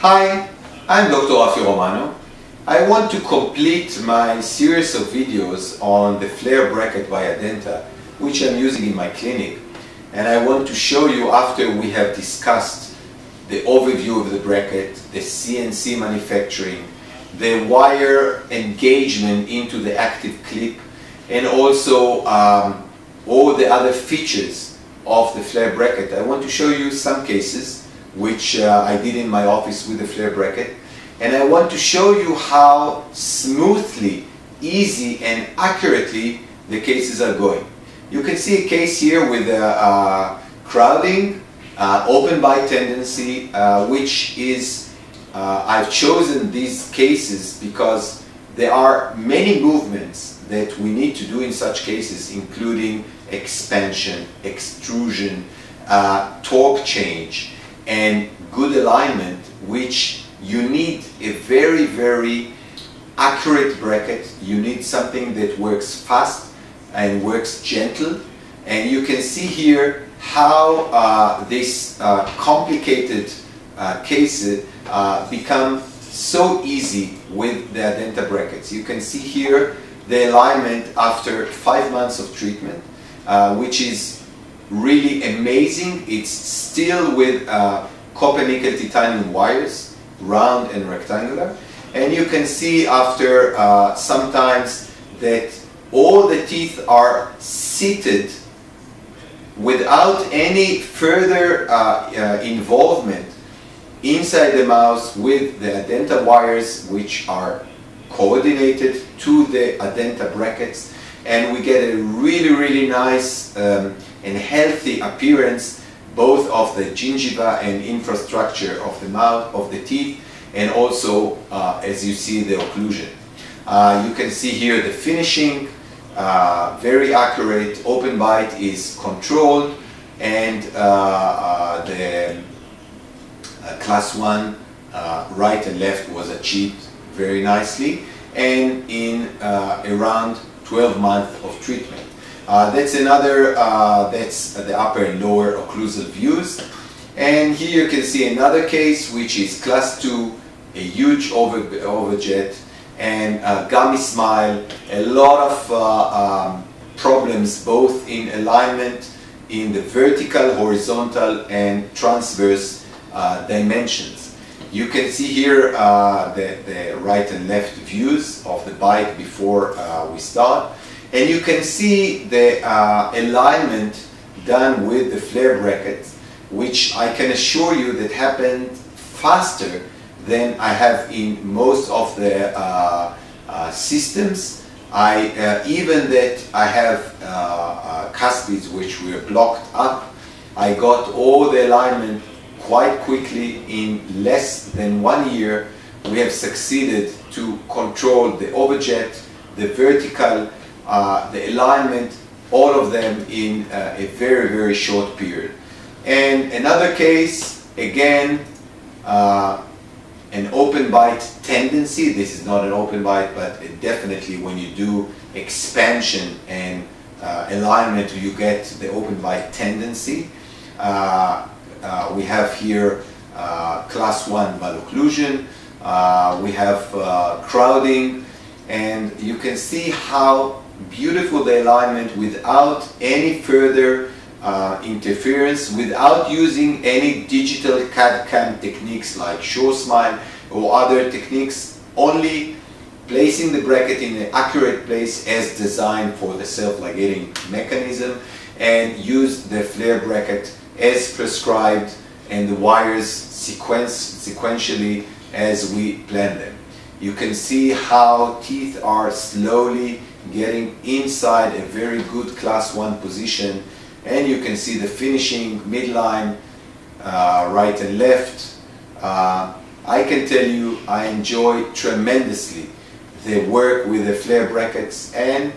Hi, I'm Dr. Rafi Romano. I want to complete my series of videos on the Flair bracket by Adenta, which I'm using in my clinic. And I want to show you, after we have discussed the overview of the bracket, the CNC manufacturing, the wire engagement into the active clip, and also all the other features of the Flair bracket. I want to show you some cases which I did in my office with the Flair bracket, and I want to show you how smoothly, easy and accurately the cases are going. You can see a case here with crowding, open bight tendency, which is, I've chosen these cases because there are many movements that we need to do in such cases, including expansion, extrusion, torque change, and good alignment, which you need a very, very accurate bracket. You need something that works fast and works gentle. And you can see here how this complicated cases become so easy with the Adenta brackets. You can see here the alignment after 5 months of treatment, which is really amazing. It's still with copper nickel titanium wires, round and rectangular, and you can see after sometimes that all the teeth are seated without any further involvement inside the mouth with the Adenta wires, which are coordinated to the Adenta brackets, and we get a really nice and healthy appearance both of the gingiva and infrastructure of the mouth, of the teeth, and also as you see, the occlusion. You can see here the finishing, very accurate. Open bite is controlled, and the class 1 right and left was achieved very nicely, and in around 12 months of treatment. That's another, that's the upper and lower occlusal views. And here you can see another case, which is class 2, a huge overjet and a gummy smile, a lot of problems both in alignment, in the vertical, horizontal and transverse dimensions. You can see here the right and left views of the bite before we start. And you can see the alignment done with the Flair bracket, which I can assure you that happened faster than I have in most of the systems. Even that I have cuspids which were blocked up, I got all the alignment quite quickly. In less than 1 year, we have succeeded to control the overjet, the vertical, the alignment, all of them in a very short period. And another case, again, an open bite tendency. This is not an open bite, but definitely when you do expansion and alignment, you get the open bite tendency. We have here class 1 malocclusion, we have crowding, and you can see how beautiful the alignment without any further interference, without using any digital CAD/CAM techniques like Sure Smile or other techniques, only placing the bracket in an accurate place as designed for the self-ligating mechanism, and use the Flair bracket as prescribed and the wires sequentially as we plan them. You can see how teeth are slowly getting inside a very good class 1 position, and you can see the finishing midline, right and left. I can tell you I enjoy tremendously the work with the Flair brackets, and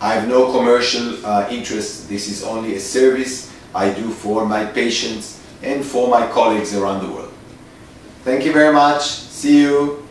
I have no commercial interest. This is only a service I do for my patients and for my colleagues around the world. Thank you very much. See you.